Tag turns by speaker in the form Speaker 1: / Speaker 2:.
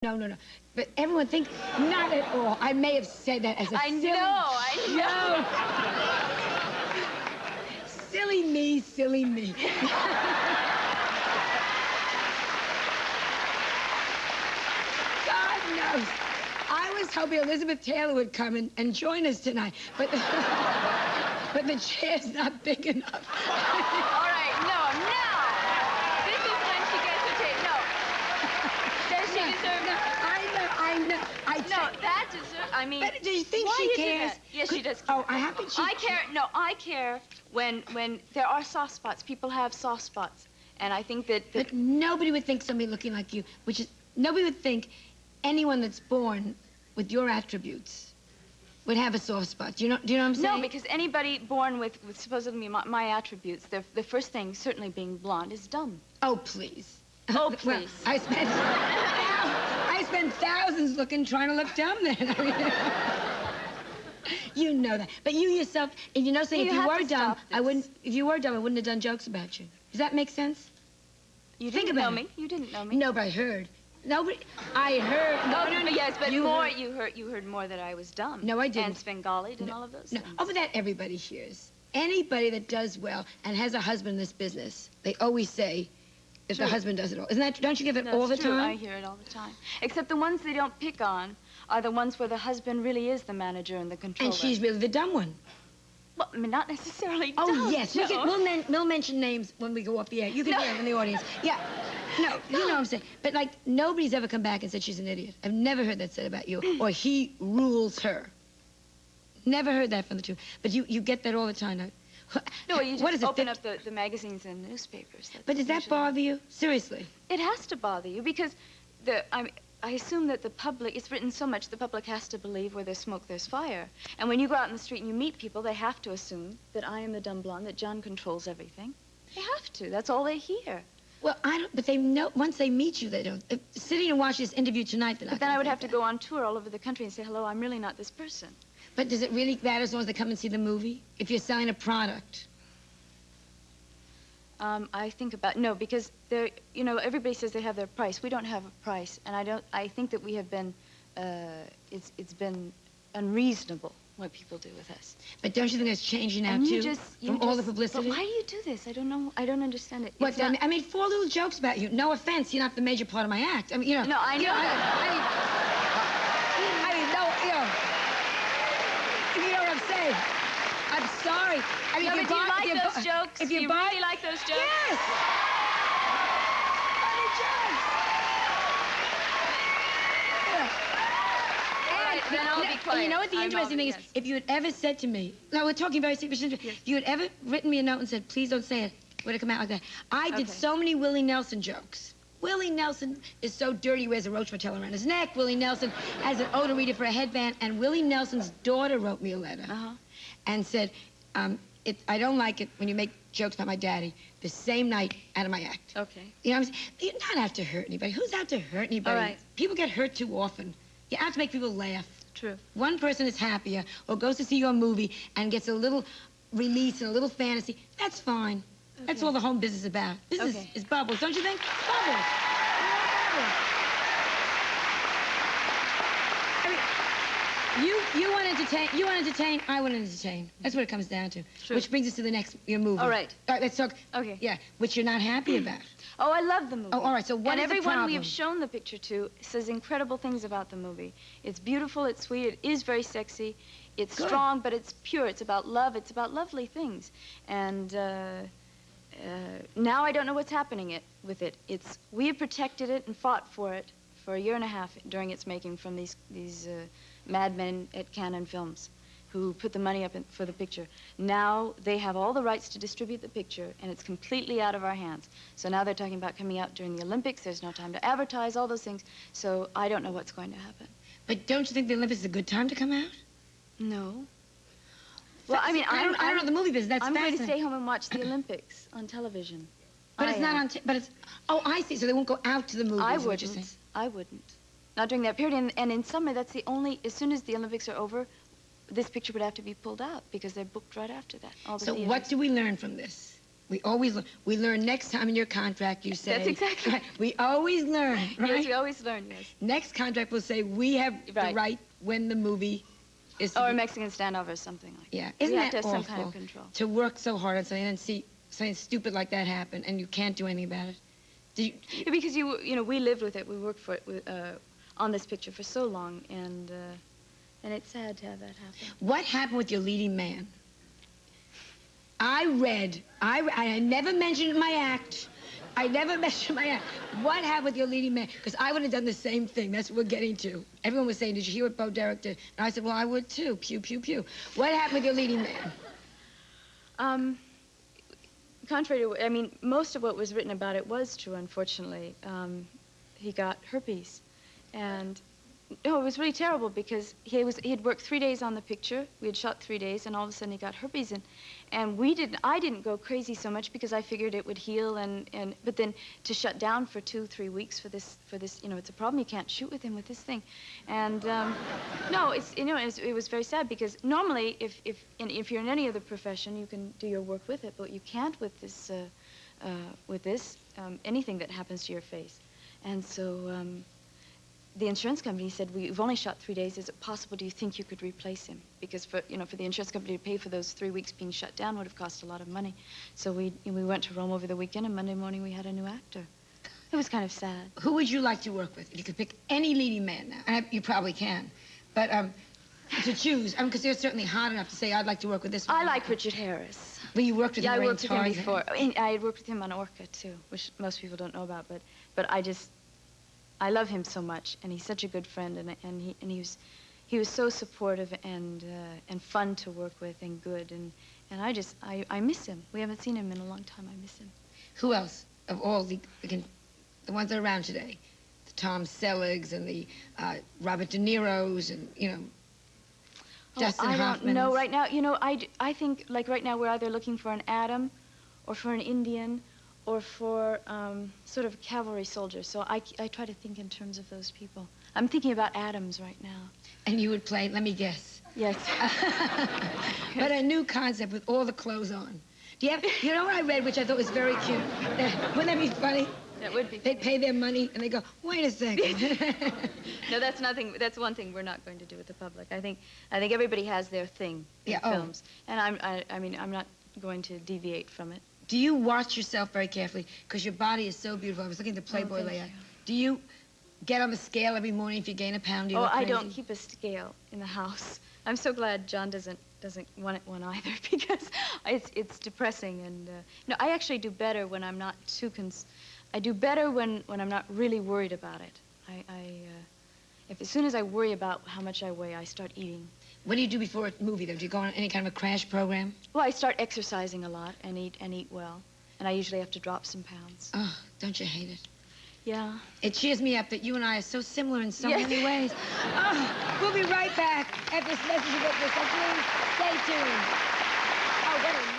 Speaker 1: No, no, no. But everyone thinks, not at all. I may have said that as a silly
Speaker 2: I
Speaker 1: know. Silly me, silly me. God knows. I was hoping Elizabeth Taylor would come and join us tonight, but the chair's not big enough.
Speaker 2: All right, no. This is when she gets to take, no. Does she deserve
Speaker 1: no, I know.
Speaker 2: No, that deserves, I mean.
Speaker 1: But do you think
Speaker 2: why
Speaker 1: she
Speaker 2: you
Speaker 1: cares?
Speaker 2: Yes, she does care.
Speaker 1: Oh, I happen she...
Speaker 2: I care when there are soft spots. People have soft spots. And I think that...
Speaker 1: But nobody would think somebody looking like you, which is... Nobody would think anyone that's born with your attributes would have a soft spot. Do you know what I'm saying?
Speaker 2: No, because anybody born with supposedly my attributes, the first thing, certainly being blonde, is dumb.
Speaker 1: Oh, please.
Speaker 2: Oh, please.
Speaker 1: Well, I spent thousands trying to look dumb then. You know that. But you yourself, if you know something, if you were dumb, I wouldn't have done jokes about you. Does that make sense?
Speaker 2: You didn't know me. You didn't know me.
Speaker 1: No, but I heard. Nobody. I heard.
Speaker 2: No. Yes, but you heard more that I was dumb.
Speaker 1: No, I didn't.
Speaker 2: And Svengali'd and all of those things.
Speaker 1: Oh, but that everybody hears. Anybody that does well and has a husband in this business, they always say that the husband does it all. Isn't that? Don't you get it all the time?
Speaker 2: I hear it all the time. Except the ones they don't pick on are the ones where the husband really is the manager and the controller.
Speaker 1: And she's really the dumb one.
Speaker 2: Well, I mean, not necessarily dumb.
Speaker 1: Oh, yes.
Speaker 2: No.
Speaker 1: We'll mention names when we go off the air. You can hear them in the audience. Yeah. No, you know what I'm saying. But, like, nobody's ever come back and said she's an idiot. I've never heard that said about you. Or he rules her. Never heard that from the two. But you get that all the time.
Speaker 2: No, you just open up the magazines and newspapers.
Speaker 1: But does that bother you? Seriously?
Speaker 2: It has to bother you because I assume that the public, it's written so much, the public has to believe where there's smoke, there's fire. And when you go out in the street and you meet people, they have to assume that I am the dumb blonde, that John controls everything. They have to. That's all they hear.
Speaker 1: Well, but they know, once they meet you, they don't. Sitting and watching this interview tonight, they're not.
Speaker 2: But then I would have to go on tour all over the country and say, hello, I'm really not this person.
Speaker 1: But does it really matter as long as they come and see the movie? If you're selling a product?
Speaker 2: I think about, no, because everybody says they have their price. We don't have a price, and I think that we have been, it's been unreasonable what people do with us.
Speaker 1: But don't you think it's changing now, too? From all the publicity?
Speaker 2: But why do you do this? I don't know. I don't understand it.
Speaker 1: What, I made 4 little jokes about you. No offense, you're not the major part of my act. I mean,
Speaker 2: No, I know
Speaker 1: you know what I'm saying? I'm sorry. I mean,
Speaker 2: no, but do you like those jokes? Do you really like those jokes?
Speaker 1: Yes! Funny jokes!
Speaker 2: All right, then I'll be quiet.
Speaker 1: You know what the interesting thing is? If you had ever said to me, no, we're talking very seriously, if you had ever written me a note and said, please don't say it, would it come out like that? I did so many Willie Nelson jokes. Willie Nelson is so dirty, he wears a roach motel around his neck. Willie Nelson has an odor reader for a headband. And Willie Nelson's daughter wrote me a letter and said, I don't like it when you make jokes about my daddy the same night out of my act.
Speaker 2: Okay.
Speaker 1: You know what I'm saying? You're not out to hurt anybody. Who's out to hurt anybody?
Speaker 2: All right.
Speaker 1: People get hurt too often. You have to make people laugh.
Speaker 2: True.
Speaker 1: One person is happier or goes to see your movie and gets a little release and a little fantasy. That's fine. Okay. That's all the home business is about. Business is bubbles, don't you think? Bubbles. I mean, you want to entertain, I want to entertain. That's what it comes down to.
Speaker 2: True.
Speaker 1: Which brings us to the next, your movie.
Speaker 2: All right.
Speaker 1: All right, let's talk.
Speaker 2: Okay.
Speaker 1: Yeah, which you're not happy about.
Speaker 2: Oh, I love the movie.
Speaker 1: Oh, all right, so what is the problem?
Speaker 2: And everyone we've shown the picture to says incredible things about the movie. It's beautiful, it's sweet, it is very sexy, it's strong, but it's pure. It's about love, it's about lovely things. And now I don't know what's happening with it. We have protected it and fought for it for 1.5 years during its making from these madmen at Cannon Films who put the money up for the picture. Now they have all the rights to distribute the picture, and it's completely out of our hands. So now they're talking about coming out during the Olympics. There's no time to advertise, all those things. So I don't know what's going to happen.
Speaker 1: But don't you think the Olympics is a good time to come out?
Speaker 2: No. Well, I mean,
Speaker 1: I don't know the movie business. That's
Speaker 2: I'm going
Speaker 1: fascinating.
Speaker 2: to stay home and watch the Olympics on television.
Speaker 1: But it's not on. But it's. Oh, I see. So they won't go out to the movies.
Speaker 2: I wouldn't. I wouldn't. Not during that period. And in summer, that's the only. As soon as the Olympics are over, this picture would have to be pulled out because they're booked right after that. All the
Speaker 1: so
Speaker 2: theaters.
Speaker 1: What do we learn from this? We always learn. We learn next time in your contract, you say.
Speaker 2: That's exactly
Speaker 1: right. We always learn, right?
Speaker 2: Yes, we always learn, yes.
Speaker 1: Next contract will say we have the right when the movie is
Speaker 2: or a Mexican standoff or something like that.
Speaker 1: Yeah. Isn't
Speaker 2: we have
Speaker 1: that
Speaker 2: to have
Speaker 1: awful
Speaker 2: some kind of control.
Speaker 1: To work so hard on something and see something stupid like that happen and you can't do anything about it?
Speaker 2: Yeah, because we lived with it. We worked for it on this picture for so long, and it's sad to have that happen.
Speaker 1: What happened with your leading man? I never mentioned my act. I never mentioned my act. What happened with your leading man? Because I would have done the same thing. That's what we're getting to. Everyone was saying, did you hear what Bo Derek did? And I said, well, I would too. Pew, pew, pew. What happened with your leading man?
Speaker 2: Contrary to, most of what was written about it was true, unfortunately. He got herpes. And, it was really terrible because he had worked 3 days on the picture. We had shot 3 days, and all of a sudden he got herpes. And I didn't go crazy so much because I figured it would heal, but then to shut down for 2-3 weeks for this, it's a problem. You can't shoot with him with this thing. And, no, it was very sad because normally if you're in any other profession, you can do your work with it, but you can't with this, anything that happens to your face. And so, the insurance company said, we've only shot 3 days. Is it possible, do you think you could replace him? Because for the insurance company to pay for those 3 weeks being shut down would have cost a lot of money. So we went to Rome over the weekend, and Monday morning we had a new actor. It was kind of sad.
Speaker 1: Who would you like to work with? If you could pick any leading man now, and you probably can, but to choose, because they're certainly hot enough to say, I'd like to work with this one.
Speaker 2: I like Richard Harris.
Speaker 1: Well, you worked with him.
Speaker 2: Yeah, I worked with him before. I had worked with him on Orca, too, which most people don't know about, but I love him so much, and he's such a good friend, and he was so supportive and fun to work with and good, and I miss him. We haven't seen him in a long time. I miss him.
Speaker 1: Who else of all the ones that are around today? The Tom Sellegs and the Robert De Niro's and Dustin Hoffman.
Speaker 2: I don't know right now. I think like right now we're either looking for an Adam, or for an Indian, or for sort of a cavalry soldier. So I try to think in terms of those people. I'm thinking about Adams right now. And you would play, let me guess. Yes.
Speaker 1: But a new concept with all the clothes on. You know what I read, which I thought was very cute? Wouldn't that be funny?
Speaker 2: That would be.
Speaker 1: They'd pay their money, and they go, wait a second.
Speaker 2: No, that's nothing. That's one thing we're not going to do with the public. I think everybody has their thing in films. And I'm not going to deviate from it.
Speaker 1: Do you watch yourself very carefully? Because your body is so beautiful. I was looking at the Playboy layout. Do you get on the scale every morning if you gain a pound? Do you look
Speaker 2: I
Speaker 1: crazy?
Speaker 2: don't keep a scale in the house. I'm so glad John doesn't want one either because it's depressing. And I actually do better when I'm not too I do better when I'm not really worried about it. As soon as I worry about how much I weigh, I start eating.
Speaker 1: What do you do before a movie, though? Do you go on any kind of a crash program?
Speaker 2: Well, I start exercising a lot and eat well. And I usually have to drop some pounds.
Speaker 1: Oh, don't you hate it?
Speaker 2: Yeah.
Speaker 1: It cheers me up that you and I are so similar in so many ways. Oh, we'll be right back after this message of this, so please stay tuned. Oh, what a